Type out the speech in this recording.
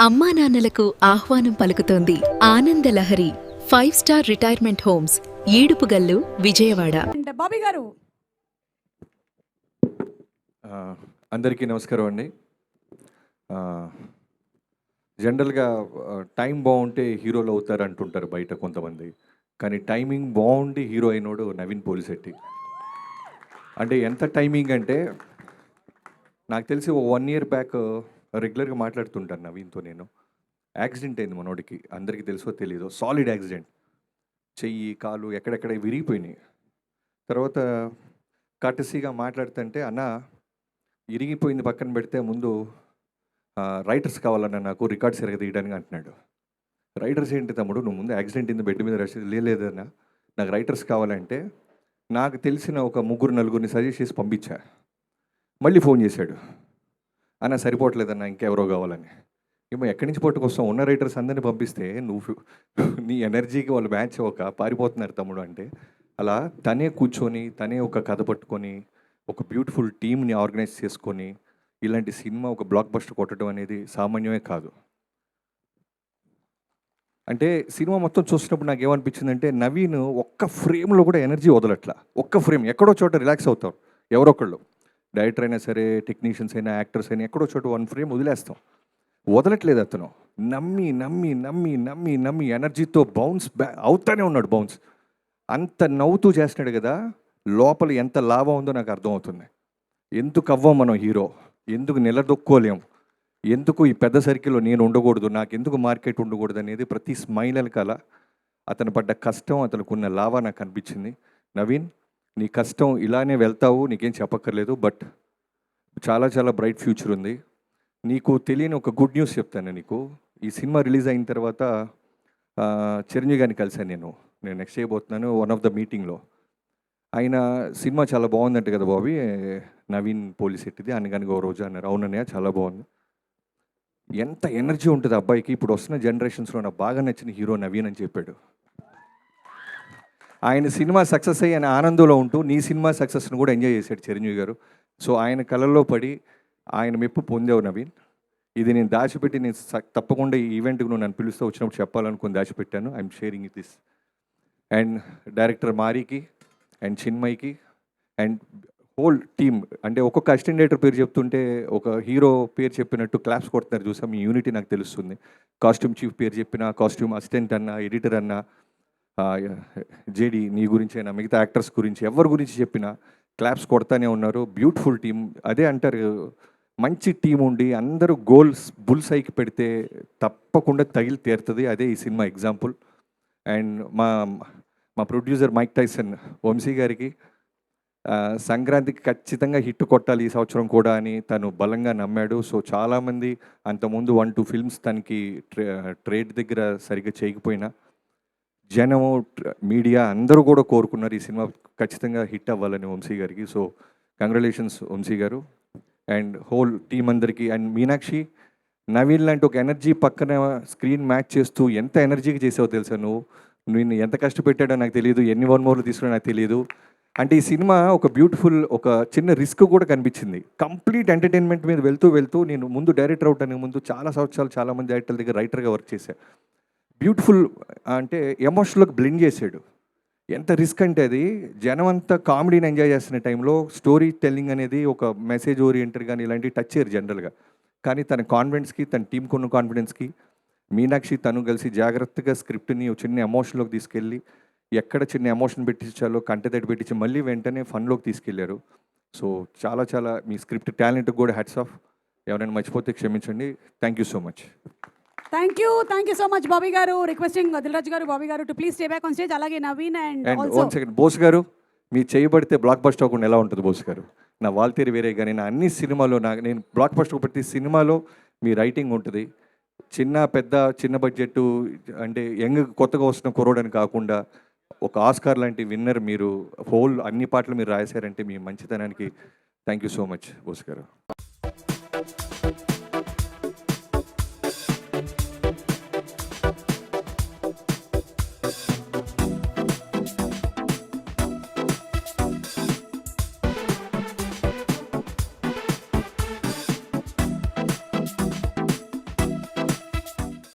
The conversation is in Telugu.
అమ్మా నాన్నలకు ఆహ్వానం పలుకుతోంది ఆనందలహరి 5-స్టార్ రిటైర్మెంట్ హోమ్స్ ఈడుపుగల్లు విజయవాడ. బాబీ గారు అందరికీ నమస్కారం అండి. జనరల్గా టైం బాగుంటే హీరోలు అవుతారు అంటుంటారు బయట కొంతమంది. కానీ టైమింగ్ బాగుండి హీరో అయినోడు నవీన్ పోలిశెట్టి. అంటే ఎంత టైమింగ్ అంటే నాకు తెలిసి 1 year బ్యాక్ రెగ్యులర్గా మాట్లాడుతుంటాను నవీన్తో. నేను యాక్సిడెంట్ అయింది మనోడికి, అందరికీ తెలుసో తెలీదో, సాలిడ్ యాక్సిడెంట్. చెయ్యి కాలు ఎక్కడెక్కడ విరిగిపోయినాయి. తర్వాత కటసీగా మాట్లాడుతుంటే, అన్న ఇరిగిపోయింది పక్కన పెడితే ముందు రైటర్స్ కావాలన్నా నాకు రికార్డ్స్ తీయడానికి అంటున్నాడు. రైటర్స్ ఏంటి తమ్ముడు, నువ్వు ముందు యాక్సిడెంట్ అయింది బెడ్ మీద రెస్ట్ లేదన్నా, నాకు రైటర్స్ కావాలంటే నాకు తెలిసిన ఒక 3-4 సజెస్ట్ చేసి పంపించా. మళ్ళీ ఫోన్ చేశాడు, అన్న సరిపోవట్లేదన్న ఇంకెవరో కావాలని. ఏమో ఎక్కడి నుంచి పట్టుకొస్తాం, ఉన్న రైటర్స్ అందరినీ పంపిస్తే నువ్వు నీ ఎనర్జీకి వాళ్ళు మ్యాచ్ అవ్వక పారిపోతున్నారు తమ్ముడు అంటే, అలా తనే కూర్చొని తనే ఒక కథ పట్టుకొని ఒక బ్యూటిఫుల్ టీమ్ని ఆర్గనైజ్ చేసుకొని ఇలాంటి సినిమా ఒక బ్లాక్ బస్టర్ కొట్టడం అనేది సామాన్యమే కాదు. అంటే సినిమా మొత్తం చూసినప్పుడు నాకు ఏమనిపించిందంటే, నవీన్ ఒక్క ఫ్రేమ్లో కూడా ఎనర్జీ వదలట్లా. ఒక్క ఫ్రేమ్ ఎక్కడో చోట రిలాక్స్ అవుతారు ఎవరొకళ్ళు, డైరెక్టర్ అయినా సరే, టెక్నీషియన్స్ అయినా, యాక్టర్స్ అయినా, ఎక్కడో చోట 1 frame వదిలేస్తాం. వదలట్లేదు అతను. నమ్మి నమ్మి నమ్మి నమ్మి నమ్మి ఎనర్జీతో బౌన్స్ అవుతానే ఉన్నాడు. బౌన్స్ అంత నవ్వుతూ చేస్తున్నాడు కదా, లోపల ఎంత లాభం ఉందో నాకు అర్థమవుతుంది. ఎందుకు అవ్వం మనం హీరో, ఎందుకు నిలదొక్కోలేము, ఎందుకు ఈ పెద్ద సర్కిల్లో నేను ఉండకూడదు, నాకు ఎందుకు మార్కెట్ ఉండకూడదు అనేది ప్రతి స్మైల్ వెనకాల అతను పడ్డ కష్టం, అతనుకున్న లాభ నాకు అనిపించింది. నవీన్, నీ కష్టం ఇలానే వెళ్తావు, నీకేం చెప్పక్కర్లేదు, బట్ చాలా చాలా బ్రైట్ ఫ్యూచర్ ఉంది. నీకు తెలియని ఒక గుడ్ న్యూస్ చెప్తాను నీకు. ఈ సినిమా రిలీజ్ అయిన తర్వాత చిరంజీవి గారిని కలిశాను నేను నెక్స్ట్ చేయబోతున్నాను వన్ ఆఫ్ ద మీటింగ్లో. ఆయన సినిమా చాలా బాగుందంట కదా బాబీ, నవీన్ పోలిశెట్టిది, అనగనగా ఓ రోజు అన్నారు. అవునన్నయ్య చాలా బాగుంది. ఎంత ఎనర్జీ ఉంటుంది అబ్బాయికి, ఇప్పుడు వస్తున్న జనరేషన్స్లో నాకు బాగా నచ్చిన హీరో నవీన్ అని చెప్పాడు. ఆయన సినిమా సక్సెస్ అయ్యి ఆయన ఆనందంలో ఉంటూ నీ సినిమా సక్సెస్ను కూడా ఎంజాయ్ చేశాడు చిరంజీవి గారు. సో ఆయన కళల్లో పడి ఆయన మెప్పు పొందావు నవీన్. ఇది నేను దాచిపెట్టి, నేను తప్పకుండా ఈ ఈవెంట్కి నువ్వు నన్ను పిలుస్తూ వచ్చినప్పుడు చెప్పాలనుకుని దాచిపెట్టాను. I'm sharing it this. And director మారికి అండ్ చిన్మయ్కి అండ్ హోల్ టీమ్, అంటే ఒక్కొక్క అసిస్టెంట్ డైరెక్టర్ పేరు చెప్తుంటే ఒక హీరో పేరు చెప్పినట్టు క్లాప్స్ కొడుతున్నారు చూసాం. మీ యూనిటీ నాకు తెలుస్తుంది. కాస్ట్యూమ్ చీఫ్ పేరు చెప్పిన, కాస్ట్యూమ్ అసిస్టెంట్ అన్న, ఎడిటర్ అన్న, జేడి నీ గురించి అయినా, మిగతా యాక్టర్స్ గురించి, ఎవరి గురించి చెప్పినా క్లాప్స్ కొడతానే ఉన్నారు. Beautiful team. అదే అంటారు, మంచి టీం ఉండి అందరూ గోల్స్ బుల్స్ ఐకి పెడితే తప్పకుండా తగిలి తీరుతుంది. అదే ఈ సినిమా ఎగ్జాంపుల్. అండ్ మా ప్రొడ్యూసర్ మైక్ టైసన్ వంశీ గారికి సంక్రాంతికి ఖచ్చితంగా హిట్ కొట్టాలి ఈ సంవత్సరం కూడా అని తను బలంగా నమ్మాడు. సో చాలామంది అంతకుముందు 1-2 films తనకి ట్రేడ్ దగ్గర సరిగ్గా చేయకపోయినా జనము, మీడియా అందరూ కూడా కోరుకున్నారు ఈ సినిమా ఖచ్చితంగా హిట్ అవ్వాలని వంశీ గారికి. సో కంగ్రాచులేషన్స్ వంశీ గారు అండ్ హోల్ టీం అందరికీ. అండ్ మీనాక్షి, నవీన్ లాంటి ఒక ఎనర్జీ పక్కన స్క్రీన్ మ్యాచ్ చేస్తూ ఎంత ఎనర్జీగా చేసావో తెలుసా నువ్వు. నేను ఎంత కష్టపెట్టాడో నాకు తెలియదు, ఎన్ని 1 more తీసుకున్నా నాకు తెలియదు. అంటే ఈ సినిమా ఒక బ్యూటిఫుల్, ఒక చిన్న రిస్క్ కూడా కనిపించింది. కంప్లీట్ ఎంటర్టైన్మెంట్ మీద వెళ్తూ నేను ముందు డైరెక్టర్ అవడానికి ముందు చాలా సంవత్సరాలు చాలామంది డైరెక్టర్ల దగ్గర రైటర్గా వర్క్ చేశాను. బ్యూటిఫుల్ అంటే ఎమోషనల్గా బ్లెండ్ చేశాడు. ఎంత రిస్క్ అంటే అది, జనం అంతా కామెడీని ఎంజాయ్ చేస్తున్న టైంలో స్టోరీ టెల్లింగ్ అనేది ఒక మెసేజ్ ఓరియంటెడ్ కానీ ఇలాంటివి టచ్ చేయరు జనరల్గా. కానీ తన కాన్ఫిడెన్స్కి, తన టీంకి ఉన్న కాన్ఫిడెన్స్కి మీనాక్షి తను కలిసి జాగ్రత్తగా స్క్రిప్ట్ని చిన్న ఎమోషన్లోకి తీసుకెళ్ళి, ఎక్కడ చిన్న ఎమోషన్ పెట్టించాలో కంటెతడి పెట్టించి మళ్ళీ వెంటనే ఫన్లోకి తీసుకెళ్లారు. సో చాలా చాలా మీ స్క్రిప్ట్ టాలెంట్కి కూడా హ్యాట్స్ ఆఫ్. ఎవరైనా మర్చిపోతే క్షమించండి. Thank you so much. Thank you so much Bobby గారు. రిక్వెస్టింగ్ దిల్రాజ్ గారు, బాబీ గారు to please stay back on stage. అలాగే Naveen and also 1 second Bose గారు, మీ చేయబడితే బ్లాక్ బస్టర్ అవ్వకుండా ఎలా ఉంటుంది బోస్ గారు? నా వాల్తేరి వేరే కానీ నా అన్ని సినిమాలో నేను బ్లాక్ బస్టర్ ప్రతి సినిమాలో మీ రైటింగ్ ఉంటుంది. చిన్న పెద్ద, చిన్న బడ్జెట్ అంటే యంగ్ కొత్తగా వస్తున్న కుర్రోడని కాకుండా ఒక ఆస్కార్ లాంటి విన్నర్ మీరు. హోల్ అన్ని పాటలు మీరు రాశారంటే మీ మంచితనానికి thank you so much Bose గారు.